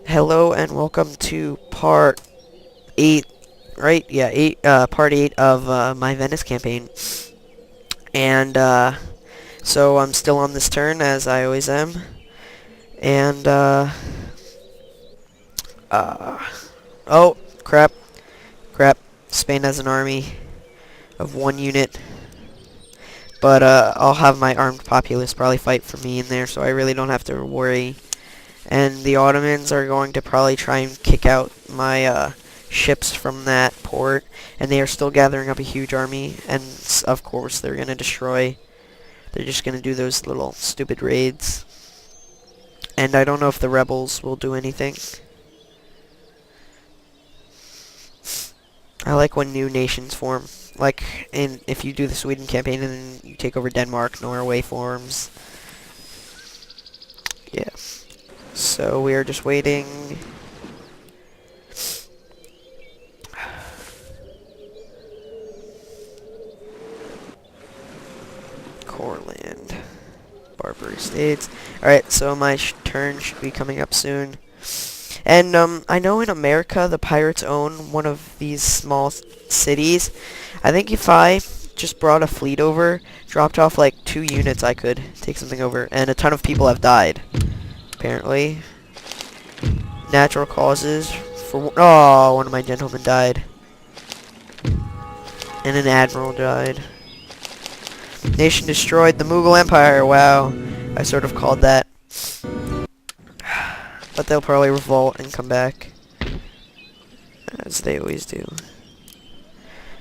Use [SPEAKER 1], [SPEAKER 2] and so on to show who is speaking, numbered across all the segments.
[SPEAKER 1] Hello and welcome to part 8, right? Yeah, part 8 of my Venice campaign. And so I'm still on this turn, as I always am. And oh, crap. Spain has an army of 1 unit. But I'll have my armed populace probably fight for me in there, so I really don't have to worry. And the Ottomans are going to probably try and kick out my ships from that port, and they are still gathering up a huge army, and of course they're going to destroy. They're just going to do those little stupid raids. And I don't know if the rebels will do anything. I like when new nations form. Like, if you do the Sweden campaign and then you take over Denmark, Norway forms. Yeah. So we are just waiting. Courland. Barbary States. Alright, so my turn should be coming up soon. And I know in America the pirates own one of these small cities. I think if I just brought a fleet over, dropped off like 2 units, I could take something over. And a ton of people have died, apparently. Natural causes for... Oh, one of my gentlemen died. And an admiral died. Nation destroyed, the Mughal Empire. Wow, I sort of called that. But they'll probably revolt and come back, as they always do.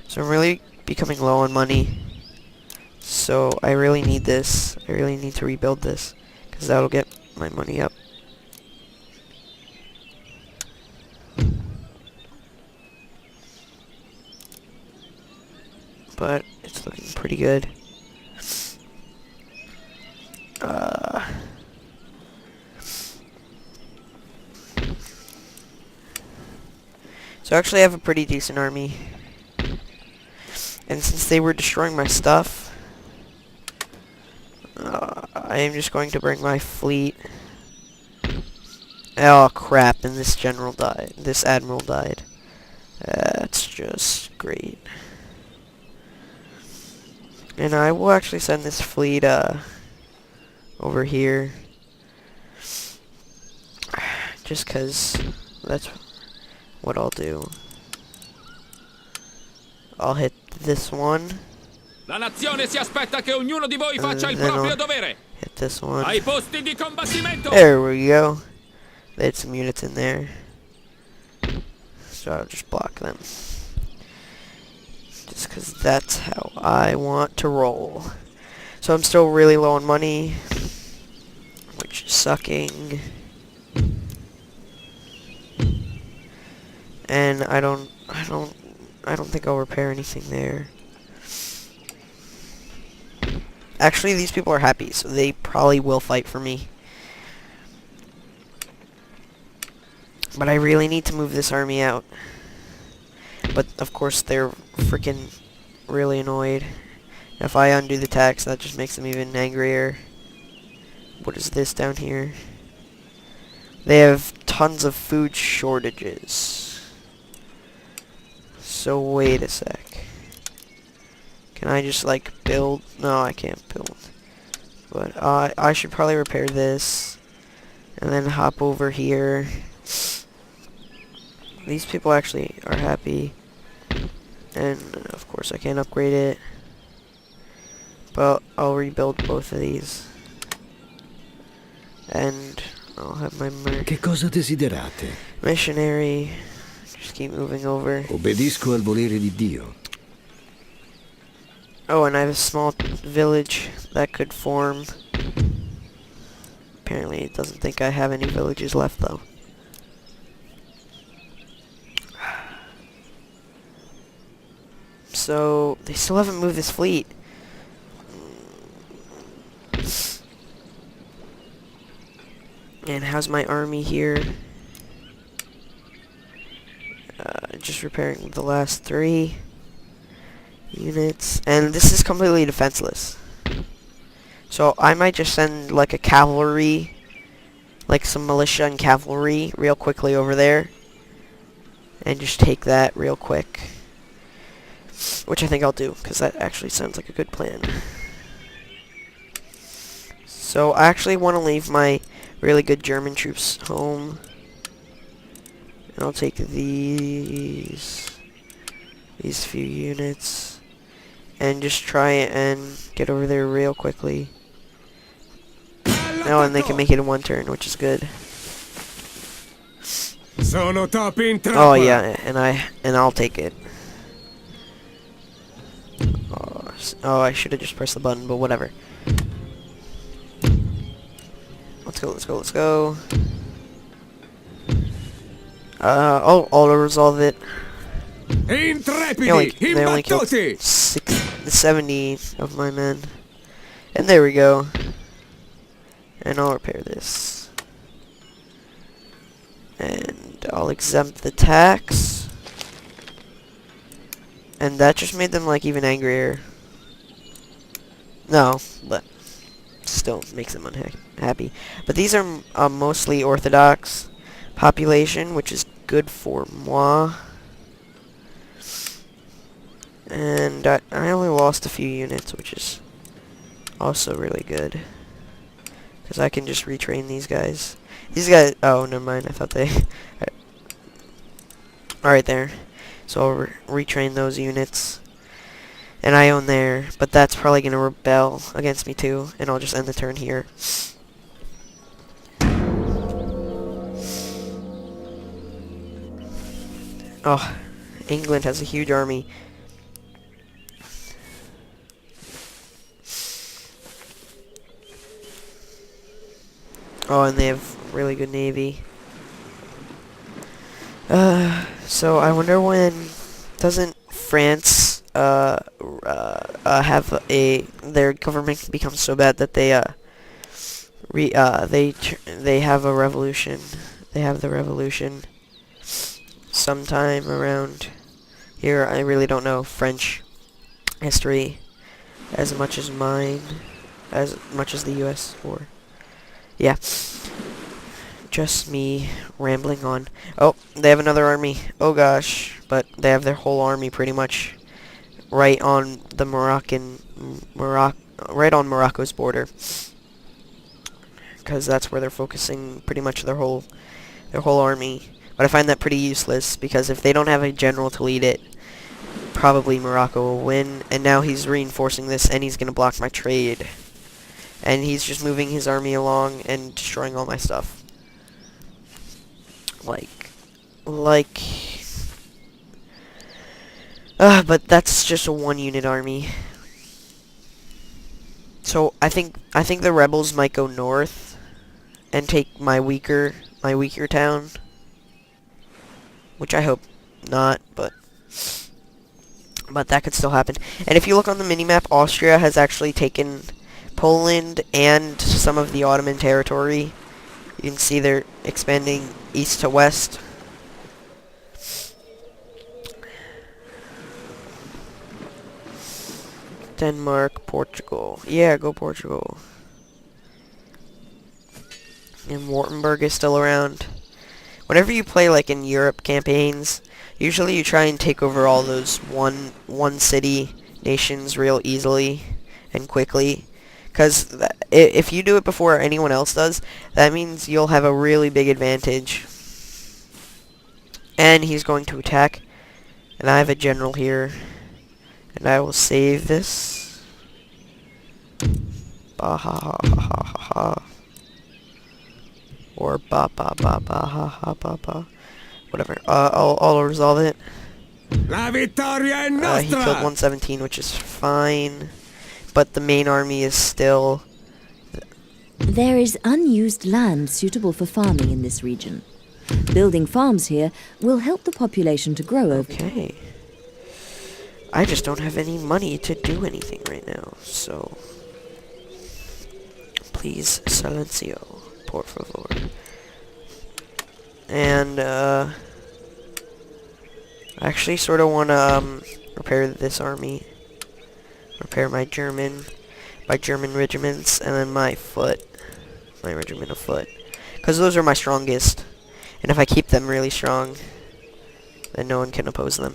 [SPEAKER 1] So I'm really becoming low on money. So I really need this. I really need to rebuild this, because that'll get my money up. But it's looking pretty good. So actually I have a pretty decent army. And since they were destroying my stuff, I am just going to bring my fleet. Oh crap, and this general died. This admiral died. That's just great. And I will actually send this fleet over here. Just because that's what I'll do. I'll hit this one.
[SPEAKER 2] La nazione si aspetta che ognuno di voi faccia il proprio dovere.
[SPEAKER 1] Hit this one.
[SPEAKER 2] Ai posti di combattimento.
[SPEAKER 1] There we go. They had some units in there. So I'll just block them. Just because that's how I want to roll. So I'm still really low on money, which is sucking. And I don't think I'll repair anything there. Actually, these people are happy, so they probably will fight for me. But I really need to move this army out. But of course they're freaking really annoyed. If I undo the tax, that just makes them even angrier. What is this down here? They have tons of food shortages. So wait a sec. Can I just like build? No, I can't build. But I should probably repair this and then hop over here. These people actually are happy. And of course I can't upgrade it. But I'll rebuild both of these. And I'll have my
[SPEAKER 3] Che cosa desiderate?
[SPEAKER 1] missionary. Just keep moving over.
[SPEAKER 3] Obbedisco al volere di Dio.
[SPEAKER 1] Oh, and I have a small village that could form. Apparently it doesn't think I have any villages left though. So they still haven't moved this fleet. And how's my army here? Just repairing the last 3 units. And this is completely defenseless. So I might just send like a cavalry like some militia and cavalry real quickly over there. And just take that real quick. Which I think I'll do, because that actually sounds like a good plan. So I actually want to leave my really good German troops home. And I'll take these few units. And just try and get over there real quickly. Oh, and they can make it in one turn, which is good. Oh yeah, and I'll take it. Oh, I should have just pressed the button, but whatever. Let's go, let's go, let's go. Oh, auto-resolve it. They only killed 70 of my men. And there we go. And I'll repair this. And I'll exempt the tax. And that just made them, like, even angrier. No, but still makes them unhappy. But these are mostly Orthodox population, which is good for moi. And I only lost a few units, which is also really good. Because I can just retrain these guys. These guys... Oh, never mind. I thought they... Alright, there. So I'll retrain those units. And I own there. But that's probably going to rebel against me too. And I'll just end the turn here. Oh, England has a huge army. Oh, and they have really good navy. So I wonder when doesn't France have their government become so bad that they they have a revolution. They have the revolution sometime around here. I really don't know French history as much as mine, as much as the U.S. or. Yeah. Just me rambling on. Oh, they have another army. Oh gosh. But they have their whole army pretty much right on the right on Morocco's border. Because that's where they're focusing pretty much their whole army. But I find that pretty useless because if they don't have a general to lead it, probably Morocco will win. And now he's reinforcing this and he's going to block my trade. And he's just moving his army along and destroying all my stuff. But that's just a one-unit army. So I think the rebels might go north and take my weaker town, which I hope not, but that could still happen. And if you look on the minimap, Austria has actually taken Poland and some of the Ottoman territory. You can see they're expanding east to west. Denmark, Portugal. Yeah, go Portugal. And Württemberg is still around. Whenever you play like in Europe campaigns, usually you try and take over all those one city nations real easily and quickly. Because if you do it before anyone else does, that means you'll have a really big advantage. And he's going to attack. And I have a general here. And I will save this. Ba ha ha ha ha ha ha. Or ba ba ba ba ha ha ba ba. Whatever. I'll resolve it.
[SPEAKER 4] La vittoria è
[SPEAKER 1] He
[SPEAKER 4] nostra!
[SPEAKER 1] killed 117, which is fine. But the main army is still...
[SPEAKER 5] There is unused land suitable for farming in this region. Building farms here will help the population to grow over time.
[SPEAKER 1] Okay. I just don't have any money to do anything right now, so... Please, silencio, por favor. And, I actually sort of want to, repair this army. Repair my German regiments, and then my regiment of foot. because those are my strongest. And if I keep them really strong, then no one can oppose them.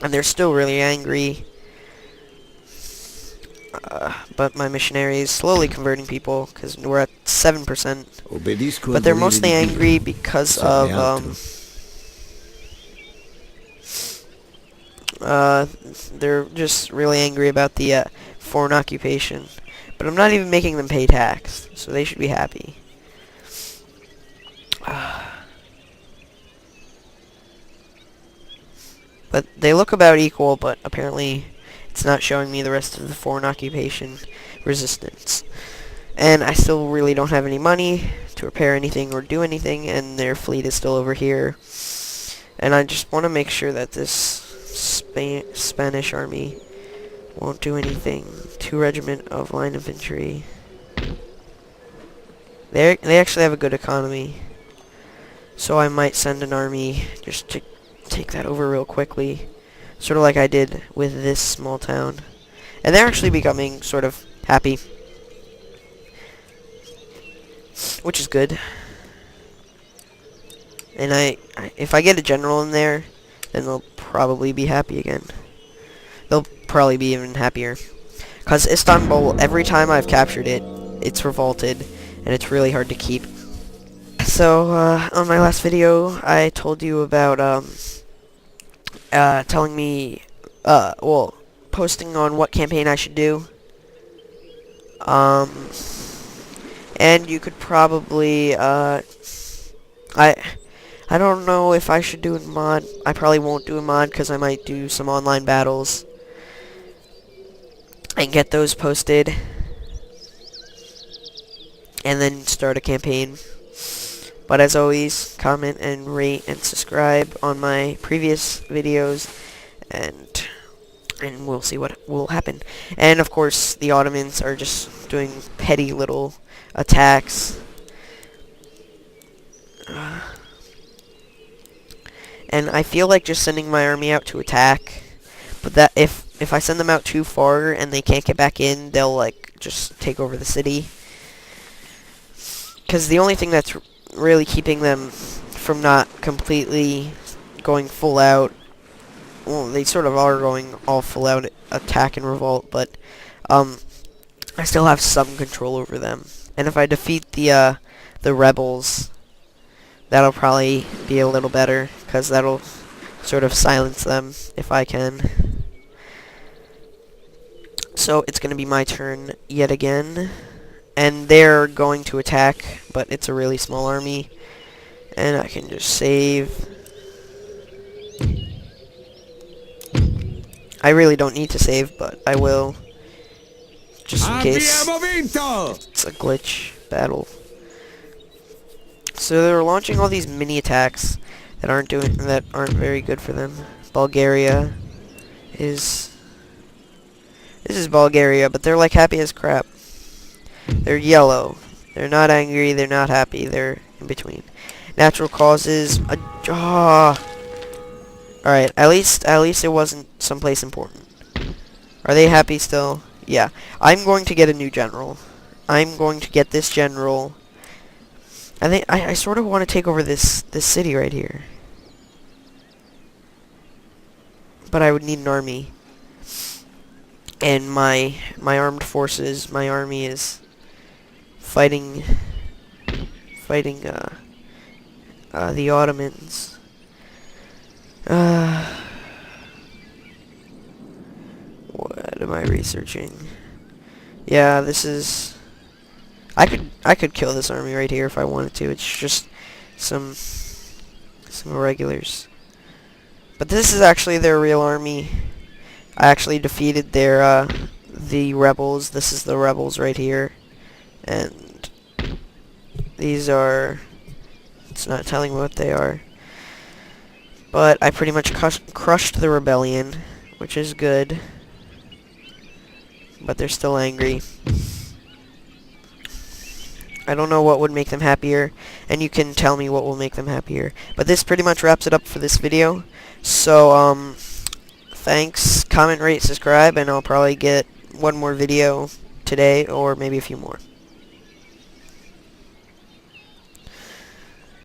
[SPEAKER 1] And they're still really angry. But my missionary is slowly converting people, because we're at 7%.
[SPEAKER 3] Obbedisco al
[SPEAKER 1] But they're
[SPEAKER 3] volere
[SPEAKER 1] mostly
[SPEAKER 3] di Dio.
[SPEAKER 1] angry because
[SPEAKER 3] Serve
[SPEAKER 1] of, they're just really angry about the foreign occupation. But I'm not even making them pay tax, so they should be happy. But they look about equal, but apparently it's not showing me the rest of the foreign occupation resistance. And I still really don't have any money to repair anything or do anything, and their fleet is still over here. And I just want to make sure that this Spanish army won't do anything. 2 regiment of line infantry. They actually have a good economy. So I might send an army just to take that over real quickly. Sort of like I did with this small town. And they're actually becoming sort of happy. Which is good. And if I get a general in there, then they'll probably be happy again. They'll probably be even happier. Because Istanbul, every time I've captured it, it's revolted. And it's really hard to keep. So, on my last video, I told you about, telling me, well, posting on what campaign I should do. And you could probably, I don't know if I should do a mod. I probably won't do a mod because I might do some online battles and get those posted and then start a campaign. But as always, comment and rate and subscribe on my previous videos, and we'll see what will happen. And of course, the Ottomans are just doing petty little attacks. And I feel like just sending my army out to attack, but that if I send them out too far and they can't get back in, they'll like just take over the city. Because the only thing that's really keeping them from not completely going full out, well, they sort of are going all full out attack and revolt, but I still have some control over them. And if I defeat the rebels, that'll probably be a little better, because that'll sort of silence them if I can. So it's going to be my turn yet again. And they're going to attack, but it's a really small army. And I can just save. I really don't need to save, but I will. Just in case
[SPEAKER 4] Abbiamo vinto!
[SPEAKER 1] it's a glitch battle. So they're launching all these mini attacks that aren't very good for them. Bulgaria is... This is Bulgaria, but they're like happy as crap. They're yellow. They're not angry. They're not happy. They're in between. Natural causes. Alright, at least it wasn't someplace important. Are they happy still? Yeah. I'm going to get a new general. I'm going to get this general. I think I sort of want to take over this city right here. But I would need an army. And my armed forces, my army is fighting the Ottomans. What am I researching? Yeah, this is... I could kill this army right here if I wanted to. It's just some irregulars. But this is actually their real army. I actually defeated their the rebels. This is the rebels right here. And these are... It's not telling me what they are. But I pretty much crushed the rebellion, which is good. But they're still angry. I don't know what would make them happier, and you can tell me what will make them happier. But this pretty much wraps it up for this video. So, thanks, comment, rate, subscribe, and I'll probably get one more video today, or maybe a few more.